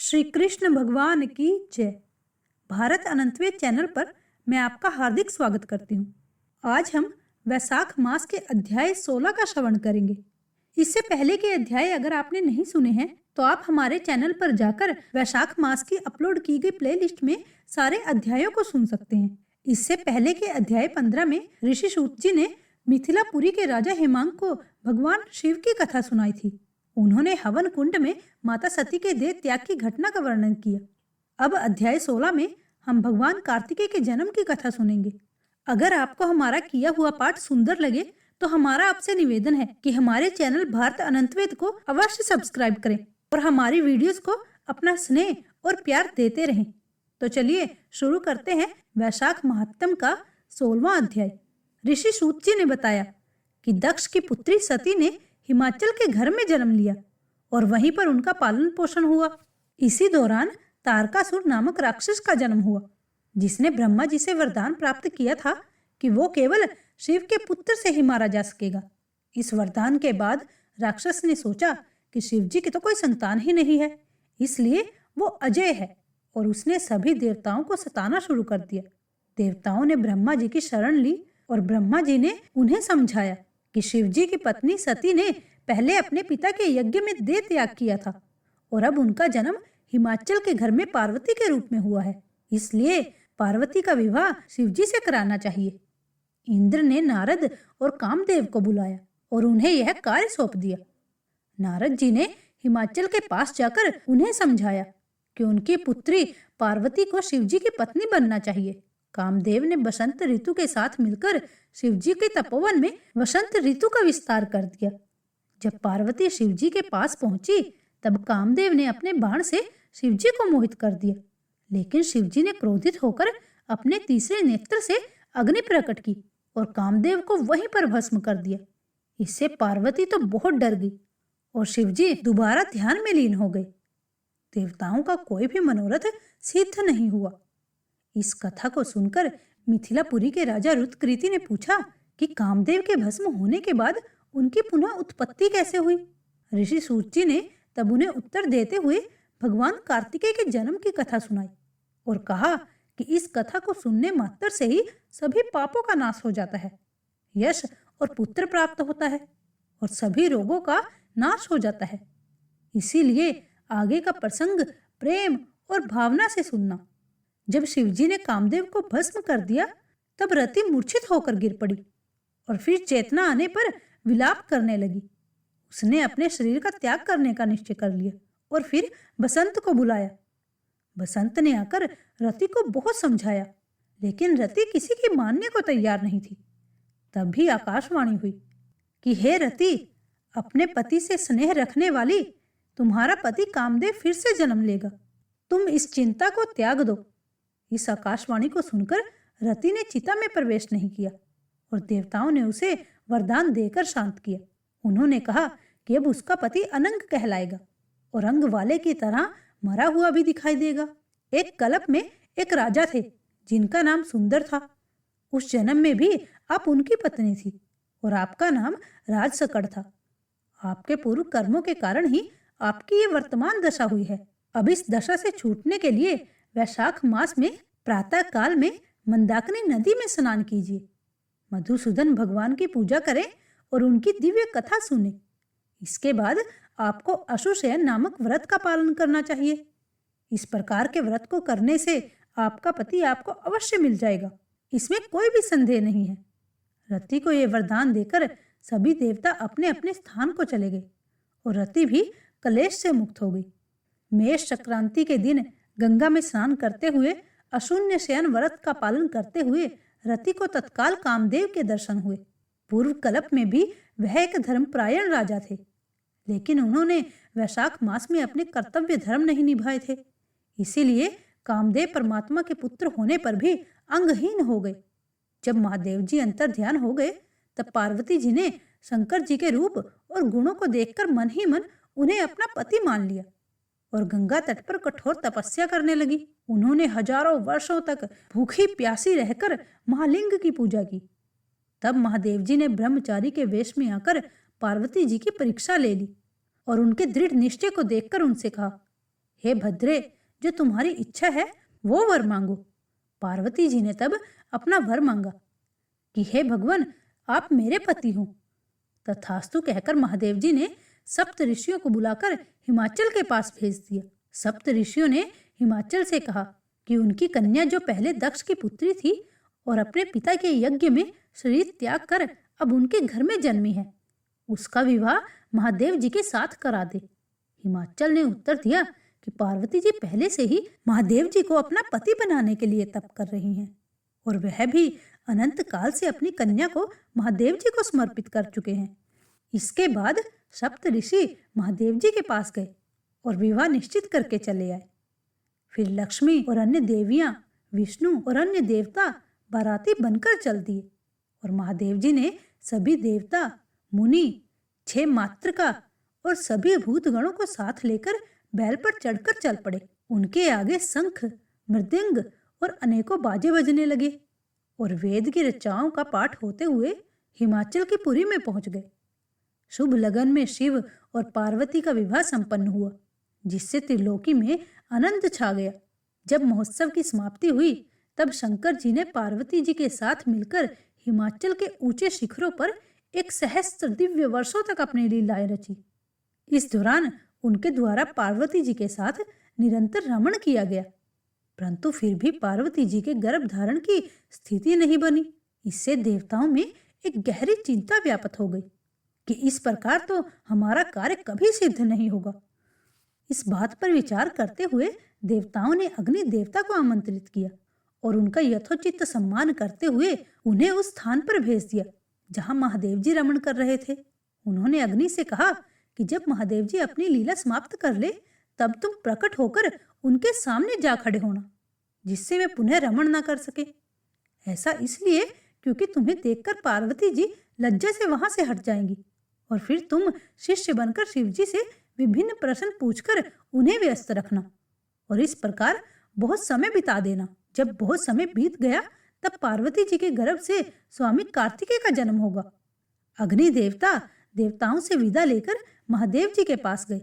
श्री कृष्ण भगवान की जय। भारत अनंतवेद चैनल पर मैं आपका हार्दिक स्वागत करती हूँ। आज हम वैशाख मास के अध्याय 16 का श्रवण करेंगे। इससे पहले के अध्याय अगर आपने नहीं सुने हैं तो आप हमारे चैनल पर जाकर वैशाख मास की अपलोड की गई प्लेलिस्ट में सारे अध्यायों को सुन सकते हैं। इससे पहले के अध्याय 15 में ऋषि सूत जी ने मिथिलापुरी के राजा हेमांग को भगवान शिव की कथा सुनाई थी। उन्होंने हवन कुंड में माता सती के देह त्याग की घटना का वर्णन किया। अब अध्याय 16 में हम भगवान कार्तिकेय के जन्म की कथा सुनेंगे। अगर आपको हमारा किया हुआ पाठ सुंदर लगे तो हमारा आपसे निवेदन है कि हमारे चैनल भारत अनंतवेद को अवश्य सब्सक्राइब करें और हमारी वीडियोस को अपना स्नेह और प्यार देते रहें। तो चलिए शुरू करते हैं वैशाख महात्म का 16वां अध्याय। ऋषि सूत जी ने बताया कि दक्ष की पुत्री सती ने हिमाचल के घर में जन्म लिया और वहीं पर उनका पालन पोषण हुआ। इसी दौरान तारकासुर नामक राक्षस का जन्म हुआ, जिसने ब्रह्मा जी से वरदान प्राप्त किया था कि वो केवल शिव के पुत्र से ही मारा जा सकेगा। इस वरदान के बाद राक्षस ने सोचा कि शिव जी की तो कोई संतान ही नहीं है, इसलिए वो अजय है और उसने सभी देवताओं को सताना शुरू कर दिया। देवताओं ने ब्रह्मा जी की शरण ली और ब्रह्मा जी ने उन्हें समझाया कि शिव जी की पत्नी सती ने पहले अपने पिता के यज्ञ में देह त्याग किया था और अब उनका जन्म हिमाचल के घर में पार्वती के रूप में हुआ है, इसलिए पार्वती का विवाह शिव जी से कराना चाहिए। इंद्र ने नारद और कामदेव को बुलाया और उन्हें यह कार्य सौंप दिया। नारद जी ने हिमाचल के पास जाकर उन्हें समझाया कि उनकी पुत्री पार्वती को शिव जी की पत्नी बनना चाहिए। कामदेव ने बसंत ऋतु के साथ मिलकर शिव जी के तपोवन में वसंत ऋतु का विस्तार कर दिया। जब पार्वती शिव जी के पास पहुंची तब कामदेव ने अपने बाण से शिव जी को मोहित कर दिया, लेकिन शिव जी ने क्रोधित होकर अपने तीसरे नेत्र से अग्नि प्रकट की और कामदेव को वहीं पर भस्म कर दिया। इससे पार्वती तो बहुत डर गई और शिव जी दोबारा ध्यान में लीन हो गए। देवताओं का कोई भी मनोरथ सिद्ध नहीं हुआ। इस कथा को सुनकर मिथिलापुरी के राजा रुतकृति ने पूछा कि कामदेव के भस्म होने के बाद उनकी पुनः उत्पत्ति कैसे हुई। ऋषि सूत जी ने तब उन्हें उत्तर देते हुए भगवान कार्तिकेय के जन्म की कथा सुनाई और कहा कि इस कथा को सुनने मात्र से ही सभी पापों का नाश हो जाता है, यश और पुत्र प्राप्त होता है और सभी रोगों का नाश हो जाता है। इसीलिए आगे का प्रसंग प्रेम और भावना से सुनना। जब शिवजी ने कामदेव को भस्म कर दिया तब रति मूर्छित होकर गिर पड़ी और फिर चेतना आने पर विलाप करने लगी। उसने अपने शरीर का त्याग करने का निश्चय कर लिया और फिर बसंत को बुलाया। बसंत ने आकर रति को बहुत समझाया, लेकिन रति किसी की मानने को तैयार नहीं थी। तभी आकाशवाणी हुई कि हे रति, अपने पति से स्नेह रखने वाली, तुम्हारा पति कामदेव फिर से जन्म लेगा, तुम इस चिंता को त्याग दो। इस आकाशवाणी को सुनकर रति ने चिता में प्रवेश नहीं किया और देवताओं ने उसे वरदान देकर शांत किया। उन्होंने कहा कि अब उसका पति अनंग कहलाएगा और अंग वाले की तरह मरा हुआ भी दिखाई देगा। एक कल्प में एक राजा थे जिनका नाम सुंदर था। उस जन्म में भी आप उनकी पत्नी थी और आपका नाम राजसकड़ था। आपके पूर्व कर्मों के कारण ही आपकी ये वर्तमान दशा हुई है। अब इस दशा से छूटने के लिए वैशाख मास में प्रातः काल में मंदाकिनी नदी में स्नान कीजिए, मधुसूदन भगवान की पूजा करें और उनकी दिव्य कथा सुने। इसके बाद आपको अशुशयन नामक व्रत का पालन करना चाहिए। इस प्रकार के व्रत को करने से आपका पति आपको अवश्य मिल जाएगा, इसमें कोई भी संदेह नहीं है। रति को यह वरदान देकर सभी देवता अपने अपने स्थान को चले गए और रति भी कलेश से मुक्त हो गई। मेष संक्रांति के दिन गंगा में स्नान करते हुए अशून्य शयन व्रत का पालन करते हुए रति को तत्काल कामदेव के दर्शन हुए। पूर्व कल्प में भी वह एक धर्मपरायण राजा थे, लेकिन उन्होंने वैशाख मास में अपने कर्तव्य धर्म नहीं निभाए थे, इसीलिए कामदेव परमात्मा के पुत्र होने पर भी अंगहीन हो गए। जब महादेव जी अंतर ध्यान हो गए तब पार्वती जी ने शंकर जी के रूप और गुणों को देखकर मन ही मन उन्हें अपना पति मान लिया और गंगा तट पर कठोर तपस्या करने लगी। उन्होंने हजारों वर्षों तक भूखी प्यासी रहकर महालिंग की पूजा की। तब महादेव जी ने ब्रह्मचारी के वेश में आकर पार्वती जी की परीक्षा ले ली और उनके दृढ़ निश्चय को देखकर उनसे कहा हे भद्रे, जो तुम्हारी इच्छा है वो वर मांगो। पार्वती जी ने तब अपना वर मांगा कि हे भगवान, आप मेरे पति हो। तथास्तु कहकर महादेव जी ने सप्त ऋषियों को बुलाकर हिमाचल के पास भेज दिया। सप्त ऋषियों ने हिमाचल से कहा कि उनकी कन्या जो पहले दक्ष की पुत्री थी और अपने पिता के यज्ञ में शरीर त्याग कर अब उनके घर में जन्मी है, उसका विवाह महादेव जी के साथ करा दे। हिमाचल ने उत्तर दिया कि पार्वती जी पहले से ही महादेव जी को अपना पति बनाने के लिए तप कर रही हैं और वह भी अनंत काल से अपनी कन्या को महादेव जी को समर्पित कर चुके हैं। इसके बाद सप्त ऋषि महादेव जी के पास गए और विवाह निश्चित करके चले आए। फिर लक्ष्मी और अन्य देवियां, विष्णु और अन्य देवता बाराती बनकर चल दिए और महादेव जी ने सभी देवता, मुनि, 6 मातृका और सभी भूतगणों को साथ लेकर बैल पर चढ़कर चल पड़े। उनके आगे शंख, मृदंग और अनेकों बाजे बजने लगे और वेद की ऋचाओं का पाठ होते हुए हिमाचल की पुरी में पहुंच गए। शुभ लगन में शिव और पार्वती का विवाह संपन्न हुआ, जिससे त्रिलोकी में आनंद छा गया। जब महोत्सव की समाप्ति हुई तब शंकर जी ने पार्वती जी के साथ मिलकर हिमाचल के ऊंचे शिखरों पर एक सहस्त्र दिव्य वर्षों तक अपनी लीलाएं रची। इस दौरान उनके द्वारा पार्वती जी के साथ निरंतर रमण किया गया, परंतु फिर भी पार्वती जी के गर्भ धारण की स्थिति नहीं बनी। इससे देवताओं में एक गहरी चिंता व्याप्त हो गई कि इस प्रकार तो हमारा कार्य कभी सिद्ध नहीं होगा। इस बात पर विचार करते हुए देवताओं ने अग्नि देवता को आमंत्रित किया और उनका यथोचित सम्मान करते हुए उन्हें उस स्थान पर भेज दिया जहां महादेव जी रमण कर रहे थे। उन्होंने अग्नि से कहा कि जब महादेव जी अपनी लीला समाप्त कर ले तब तुम प्रकट होकर उनके सामने जा खड़े होना, जिससे वे पुनः रमण न कर सके। ऐसा इसलिए क्योंकि तुम्हें देखकर पार्वती जी लज्जा से वहां से हट जाएंगी और फिर तुम शिष्य बनकर शिव जी से विभिन्न प्रश्न पूछकर उन्हें व्यस्त रखना और इस प्रकार बहुत समय बिता देना। जब बहुत समय बीत गया तब पार्वती जी के गर्भ से स्वामी कार्तिकेय का जन्म होगा। अग्नि देवता देवताओं से विदा लेकर महादेव जी के पास गए,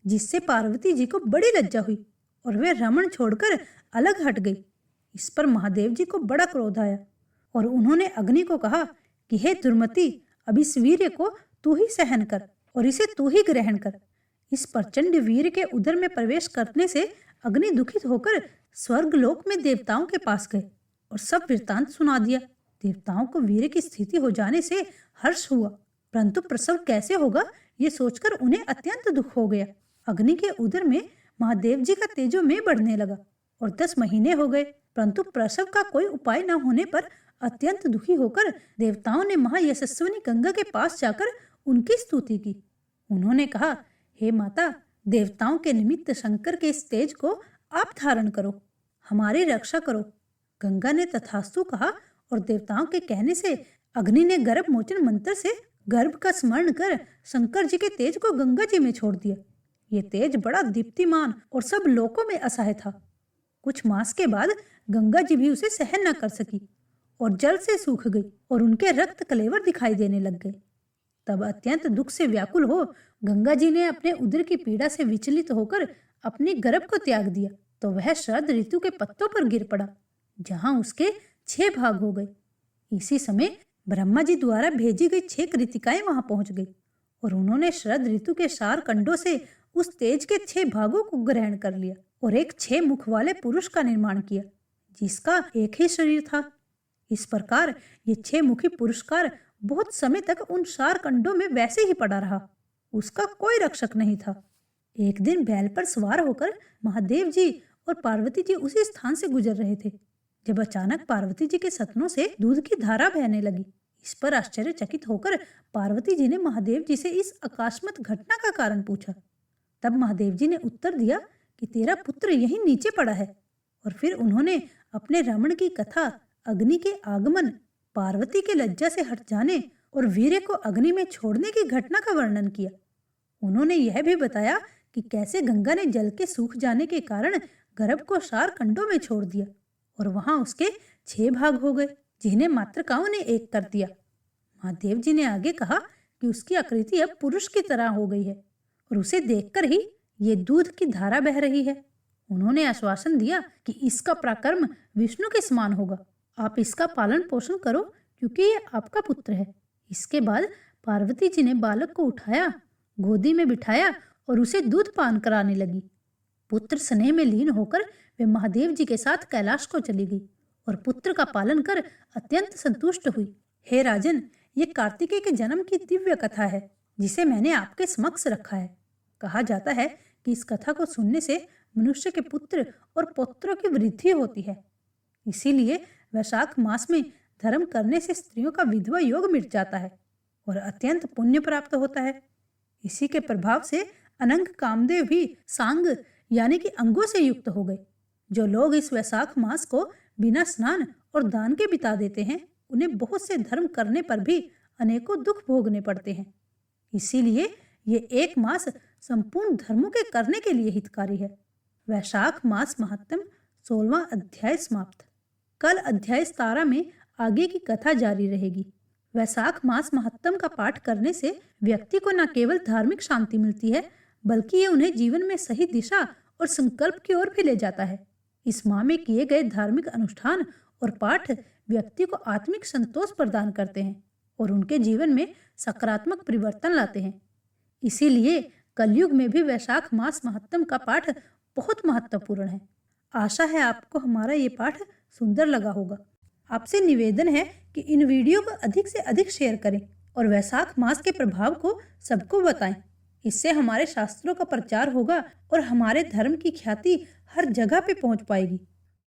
जिससे पार्वती जी को बड़ी लज्जा हुई और वे रमण छोड़कर अलग हट गई। इस पर महादेव जी को बड़ा क्रोध आया और उन्होंने अग्नि को कहा कि हे दुर्मति, अब इस वीर्य को तू ही सहन कर और इसे तू ही ग्रहण कर। इस प्रचंड वीर्य के उदर में प्रवेश करने से अग्नि दुखित होकर स्वर्गलोक में देवताओं के पास गए और सब वृत्तांत सुना दिया। देवताओं को वीर्य की स्थिति हो जाने से हर्ष हुआ, परंतु प्रसव कैसे होगा ये सोचकर उन्हें अत्यंत दुख हो गया। अग्नि के उदर में महादेव जी का तेजो में बढ़ने लगा और 10 महीने हो गए, परंतु प्रसव का कोई उपाय न होने पर अत्यंत दुखी होकर देवताओं ने महायशस्विनी गंगा के पास जाकर उनकी स्तुति की। उन्होंने कहा, हे माता, देवताओं के निमित्त शंकर के इस तेज को आप धारण करो, हमारी रक्षा करो। गंगा ने तथास्तु कहा और देवताओं के कहने से अग्नि ने गर्भ मोचन मंत्र से गर्भ का स्मरण कर शंकर जी के तेज को गंगा जी में छोड़ दिया। ये तेज बड़ा दीप्तिमान और सब लोकों में असहाय था। कुछ मास के बाद गंगा जी भी उसे सहन न कर सकी और जल से सूख गई और उनके रक्त कलेवर दिखाई देने लग गए। तब अत्यंत दुख से व्याकुल हो गंगा जी ने अपने उदर की पीड़ा से विचलित होकर अपने गर्भ को त्याग दिया, तो वह शरद ऋतु के पत्तों पर गिर पड़ा, जहां उसके 6 भाग हो गए। इसी समय ब्रह्मा जी द्वारा भेजी गई 6 कृतिकाएं वहां पहुंच गई और उन्होंने शरद ऋतु के सार कंडों से उस तेज के 6 भागों को ग्रहण कर लिया और एक 6 मुख वाले पुरुष का निर्माण किया, जिसका एक ही शरीर था। इस प्रकार ये 6 मुखी पुरुषकार बहुत समय तक उन सार कंडों में वैसे ही पड़ा रहा, उसका कोई रक्षक नहीं था। एक दिन बैल पर सवार होकर महादेव जी और पार्वती जी उसी स्थान से गुजर रहे थे, जब अचानक पार्वती जी के सतनों से दूध की धारा बहने लगी। इस पर आश्चर्यचकित होकर पार्वती जी ने महादेव जी से इस अकस्मात घटना का कारण पूछा। तब महादेव जी ने उत्तर दिया कि तेरा पुत्र यहीं नीचे पड़ा है, और फिर उन्होंने अपने रमण की कथा, अग्नि के आगमन, पार्वती के लज्जा से हट जाने और वीर्य को अग्नि में छोड़ने की घटना का वर्णन किया। उन्होंने यह भी बताया कि कैसे गंगा ने जल के सूख जाने के कारण गर्भ को सार कंडों में छोड़ दिया और वहां उसके 6 भाग हो गए, जिन्हें मातृकाओं ने एक कर दिया। महादेव जी ने आगे कहा कि उसकी आकृति अब पुरुष की तरह हो गई है और उसे देखकर ही ये दूध की धारा बह रही है। उन्होंने आश्वासन दिया कि इसका पराक्रम विष्णु के समान होगा। आप इसका पालन पोषण करो क्योंकि ये आपका पुत्र है। इसके बाद पार्वती जी ने बालक को उठाया, गोदी में बिठाया और उसे दूध पान कराने लगी। पुत्र स्नेह में लीन होकर वे महादेव जी के साथ कैलाश को चली गई और पुत्र का पालन कर अत्यंत संतुष्ट हुई। हे राजन, ये कार्तिकेय के जन्म की दिव्य कथा है जिसे मैंने आपके समक्ष रखा है। कहा जाता है कि इस कथा को सुनने से मनुष्य के पुत्र और पौत्रों की वृद्धि होती है। इसीलिए वैशाख मास में धर्म करने से स्त्रियों का विधवा योग मिट जाता है और अत्यंत पुण्य प्राप्त होता है। इसी के प्रभाव से अनंग कामदेव भी सांग यानी कि अंगों से युक्त हो गए। जो लोग इस वैशाख मास को बिना स्नान और दान के बिता देते हैं, उन्हें बहुत से धर्म करने पर भी अनेकों दुख भोगने पड़ते हैं। इसीलिए ये एक मास संपूर्ण धर्मों के करने के लिए हितकारी है। वैशाख मास महात्म 16वां अध्याय समाप्त। कल अध्याय 17 में आगे की कथा जारी रहेगी। वैशाख मास महात्म का पाठ करने से व्यक्ति को न केवल धार्मिक शांति मिलती है, बल्कि ये उन्हें जीवन में सही दिशा और संकल्प की ओर भी ले जाता है। इस माह में किए गए धार्मिक अनुष्ठान और पाठ व्यक्ति को आत्मिक संतोष प्रदान करते हैं और उनके जीवन में सकारात्मक परिवर्तन लाते हैं। इसीलिए कलयुग में भी वैशाख मास महात्म का पाठ बहुत महत्वपूर्ण है। आशा है आपको हमारा ये पाठ सुंदर लगा होगा। आपसे निवेदन है कि इन वीडियो को अधिक से अधिक शेयर करें और वैशाख मास के प्रभाव को सबको बताएं। इससे हमारे शास्त्रों का प्रचार होगा और हमारे धर्म की ख्याति हर जगह पे पहुंच पाएगी।